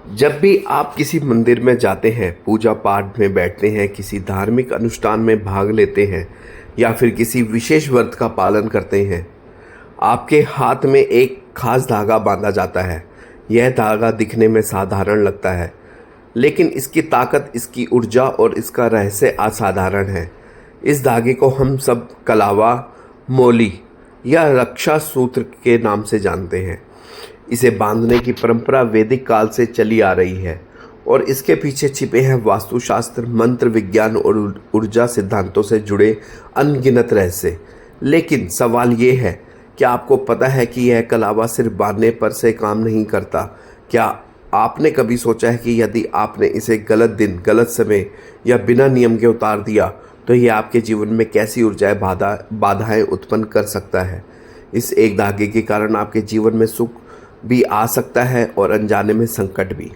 जब भी आप किसी मंदिर में जाते हैं, पूजा पाठ में बैठते हैं, किसी धार्मिक अनुष्ठान में भाग लेते हैं या फिर किसी विशेष व्रत का पालन करते हैं, आपके हाथ में एक खास धागा बांधा जाता है। यह धागा दिखने में साधारण लगता है, लेकिन इसकी ताकत, इसकी ऊर्जा और इसका रहस्य असाधारण है। इस धागे को हम सब कलावा, मोली या रक्षा सूत्र के नाम से जानते हैं। इसे बांधने की परंपरा वैदिक काल से चली आ रही है और इसके पीछे छिपे हैं वास्तुशास्त्र, मंत्र विज्ञान और ऊर्जा सिद्धांतों से जुड़े अनगिनत रहस्य। लेकिन सवाल ये है, क्या आपको पता है कि यह कलावा सिर्फ बांधने पर से काम नहीं करता? क्या आपने कभी सोचा है कि यदि आपने इसे गलत दिन, गलत समय या बिना नियम के उतार दिया तो यह आपके जीवन में कैसी ऊर्जाएं, बाधाएं उत्पन्न कर सकता है? इस एक धागे के कारण आपके जीवन में सुख भी आ सकता है और अनजाने में संकट भी।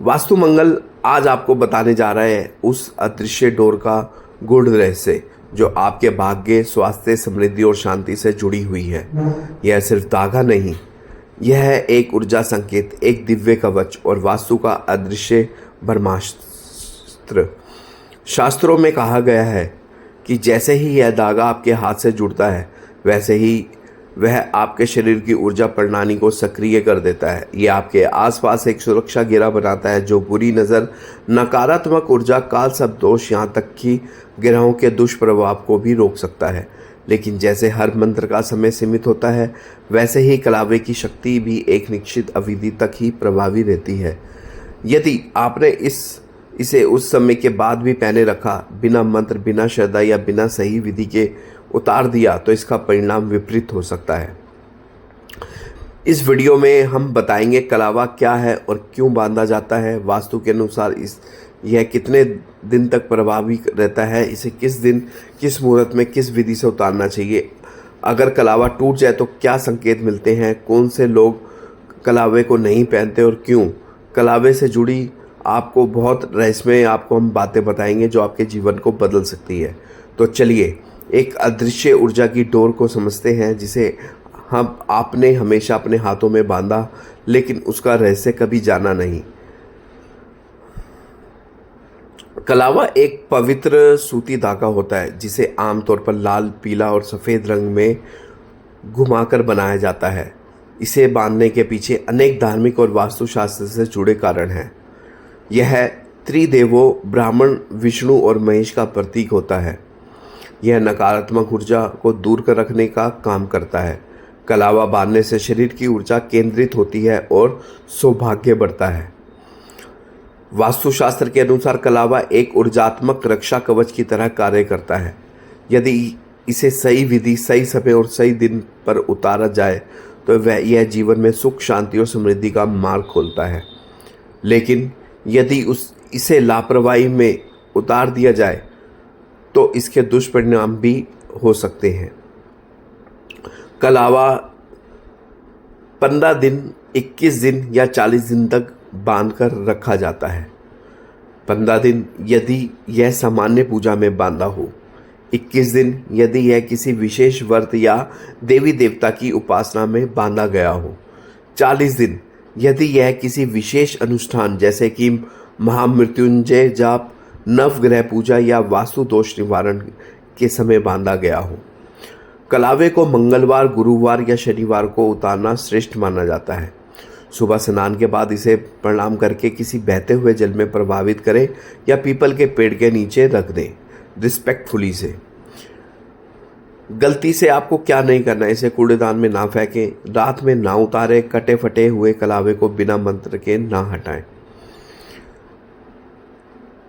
वास्तु मंगल आज आपको बताने जा रहा है उस अदृश्य डोर का गूढ़ रहस्य जो आपके भाग्य, स्वास्थ्य, समृद्धि और शांति से जुड़ी हुई है। यह सिर्फ धागा नहीं, यह है एक ऊर्जा संकेत, एक दिव्य कवच और वास्तु का अदृश्य ब्रह्मास्त्र। शास्त्रों में कहा गया है कि जैसे ही यह धागा आपके हाथ से जुड़ता है, वैसे ही वह आपके शरीर की ऊर्जा प्रणाली को सक्रिय कर देता है। यह आपके आसपास एक सुरक्षा घेरा बनाता है जो बुरी नज़र, नकारात्मक ऊर्जा, काल सब दोष, यहाँ तक कि ग्रहों के दुष्प्रभाव को भी रोक सकता है। लेकिन जैसे हर मंत्र का समय सीमित होता है, वैसे ही कलावे की शक्ति भी एक निश्चित अवधि तक ही प्रभावी रहती है। यदि आपने इसे उस समय के बाद भी पहने रखा, बिना मंत्र, बिना श्रद्धा या बिना सही विधि के उतार दिया, तो इसका परिणाम विपरीत हो सकता है। इस वीडियो में हम बताएंगे कलावा क्या है और क्यों बांधा जाता है, वास्तु के अनुसार यह कितने दिन तक प्रभावी रहता है, इसे किस दिन, किस मुहूर्त में, किस विधि से उतारना चाहिए, अगर कलावा टूट जाए तो क्या संकेत मिलते हैं, कौन से लोग कलावे को नहीं पहनते और क्यों। कलावे से जुड़ी आपको बहुत रहस्यमय आपको हम बातें बताएंगे जो आपके जीवन को बदल सकती है। तो चलिए एक अदृश्य ऊर्जा की डोर को समझते हैं जिसे आपने हमेशा अपने हाथों में बांधा, लेकिन उसका रहस्य कभी जाना नहीं। कलावा एक पवित्र सूती धागा होता है जिसे आमतौर पर लाल, पीला और सफ़ेद रंग में घुमाकर बनाया जाता है। इसे बांधने के पीछे अनेक धार्मिक और वास्तुशास्त्र से जुड़े कारण हैं। यह त्रिदेवों ब्राह्मण, विष्णु और महेश का प्रतीक होता है। यह नकारात्मक ऊर्जा को दूर कर रखने का काम करता है। कलावा बांधने से शरीर की ऊर्जा केंद्रित होती है और सौभाग्य बढ़ता है। वास्तुशास्त्र के अनुसार कलावा एक ऊर्जात्मक रक्षा कवच की तरह कार्य करता है। यदि इसे सही विधि, सही समय और सही दिन पर उतारा जाए तो यह जीवन में सुख, शांति और समृद्धि का मार्ग खोलता है। लेकिन यदि इसे लापरवाही में उतार दिया जाए तो इसके दुष्परिणाम भी हो सकते हैं। कलावा 15 दिन, 21 दिन या 40 दिन तक बांधकर रखा जाता है। 15 दिन यदि यह सामान्य पूजा में बांधा हो, 21 दिन यदि यह किसी विशेष व्रत या देवी देवता की उपासना में बांधा गया हो, 40 दिन यदि यह किसी विशेष अनुष्ठान जैसे कि महामृत्युंजय जाप, नवग्रह पूजा या वास्तु दोष निवारण के समय बांधा गया हो। कलावे को मंगलवार, गुरुवार या शनिवार को उतारना श्रेष्ठ माना जाता है। सुबह स्नान के बाद इसे प्रणाम करके किसी बहते हुए जल में प्रभावित करें या पीपल के पेड़ के नीचे रख दें, रिस्पेक्टफुली से। गलती से आपको क्या नहीं करना है, इसे कूड़ेदान में ना फेंकें, रात में ना उतारें, कटे फटे हुए कलावे को बिना मंत्र के ना हटाएं।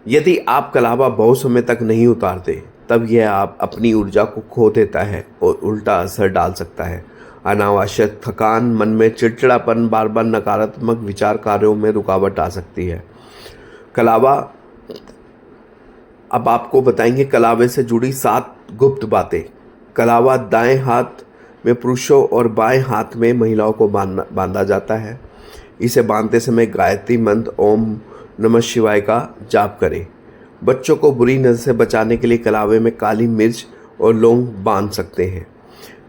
यदि आप कलावा बहुत समय तक नहीं उतारते, तब यह आप अपनी ऊर्जा को खो देता है और उल्टा असर डाल सकता है। अनावश्यक थकान, मन में चिड़चिड़ापन, बार बार नकारात्मक विचार, कार्यों में रुकावट आ सकती है। कलावा, अब आपको बताएंगे कलावे से जुड़ी 7 गुप्त बातें। कलावा दाएं हाथ में पुरुषों और बाएं हाथ में महिलाओं को बांधा जाता है। इसे बांधते समय गायत्री मंत्र ओम नमः शिवाय का जाप करें। बच्चों को बुरी नज़र से बचाने के लिए कलावे में काली मिर्च और लौंग बांध सकते हैं।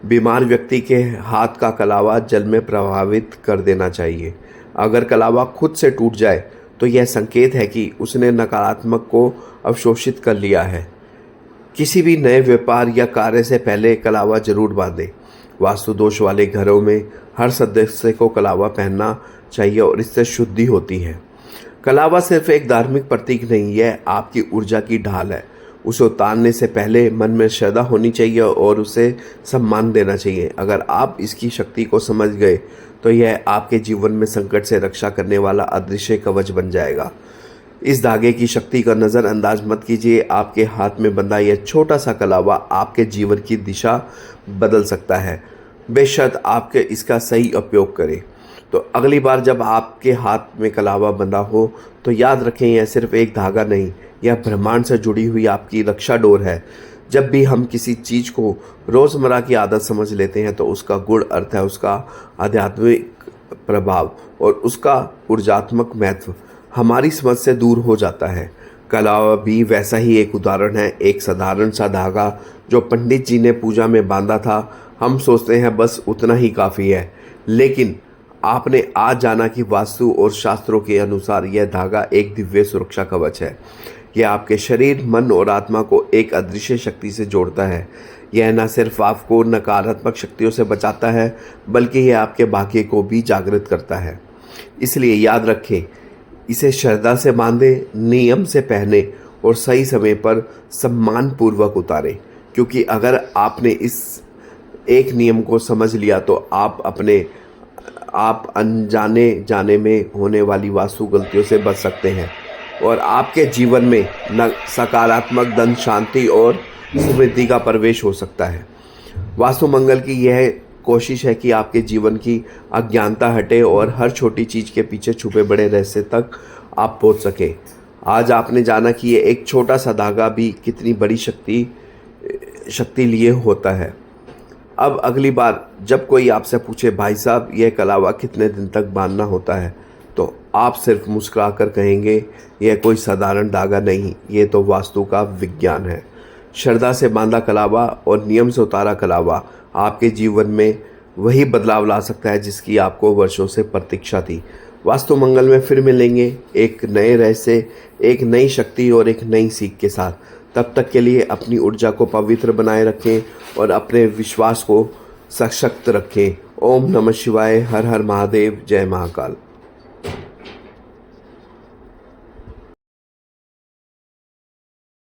बीमार व्यक्ति के हाथ का कलावा जल में प्रभावित कर देना चाहिए। अगर कलावा खुद से टूट जाए तो यह संकेत है कि उसने नकारात्मक को अवशोषित कर लिया है। किसी भी नए व्यापार या कार्य से पहले कलावा जरूर बांधें। वास्तु दोष वाले घरों में हर सदस्य को कलावा पहनना चाहिए और इससे शुद्धि होती है। कलावा सिर्फ एक धार्मिक प्रतीक नहीं, यह आपकी ऊर्जा की ढाल है। उसे उतारने से पहले मन में श्रद्धा होनी चाहिए और उसे सम्मान देना चाहिए। अगर आप इसकी शक्ति को समझ गए तो यह आपके जीवन में संकट से रक्षा करने वाला अदृश्य कवच बन जाएगा। इस धागे की शक्ति का नज़रअंदाज मत कीजिए। आपके हाथ में बंधा यह छोटा सा कलावा आपके जीवन की दिशा बदल सकता है, बेशर्त आपके इसका सही उपयोग करें। तो अगली बार जब आपके हाथ में कलावा बंधा हो तो याद रखें, यह सिर्फ एक धागा नहीं, यह ब्रह्मांड से जुड़ी हुई आपकी रक्षा डोर है। जब भी हम किसी चीज़ को रोज़मर्रा की आदत समझ लेते हैं तो उसका गूढ़ अर्थ है, उसका आध्यात्मिक प्रभाव और उसका ऊर्जात्मक महत्व हमारी समझ से दूर हो जाता है। कलावा भी वैसा ही एक उदाहरण है, एक साधारण सा धागा जो पंडित जी ने पूजा में बांधा था। हम सोचते हैं बस उतना ही काफ़ी है, लेकिन आपने आज जाना कि वास्तु और शास्त्रों के अनुसार यह धागा एक दिव्य सुरक्षा कवच है। यह आपके शरीर, मन और आत्मा को एक अदृश्य शक्ति से जोड़ता है। यह न सिर्फ आपको नकारात्मक शक्तियों से बचाता है, बल्कि यह आपके भाग्य को भी जागृत करता है। इसलिए याद रखें, इसे श्रद्धा से बांधें, नियम से पहने और सही समय पर सम्मानपूर्वक उतारें। क्योंकि अगर आपने इस एक नियम को समझ लिया तो आप अनजाने जाने में होने वाली वास्तु गलतियों से बच सकते हैं और आपके जीवन में सकारात्मक धन, शांति और समृद्धि का प्रवेश हो सकता है। वास्तु मंगल की यह कोशिश है कि आपके जीवन की अज्ञानता हटे और हर छोटी चीज़ के पीछे छुपे बड़े रहस्य तक आप पहुंच सकें। आज आपने जाना कि ये एक छोटा सा धागा भी कितनी बड़ी शक्ति लिए होता है। अब अगली बार जब कोई आपसे पूछे, भाई साहब यह कलावा कितने दिन तक बांधना होता है, तो आप सिर्फ मुस्कुरा कर कहेंगे, यह कोई साधारण धागा नहीं, ये तो वास्तु का विज्ञान है। श्रद्धा से बांधा कलावा और नियम से उतारा कलावा आपके जीवन में वही बदलाव ला सकता है जिसकी आपको वर्षों से प्रतीक्षा थी। वास्तु मंगल में फिर मिलेंगे एक नए रहस्य, एक नई शक्ति और एक नई सीख के साथ। तब तक के लिए अपनी ऊर्जा को पवित्र बनाए रखें और अपने विश्वास को सशक्त रखें। ओम नमः शिवाय। हर हर महादेव। जय महाकाल।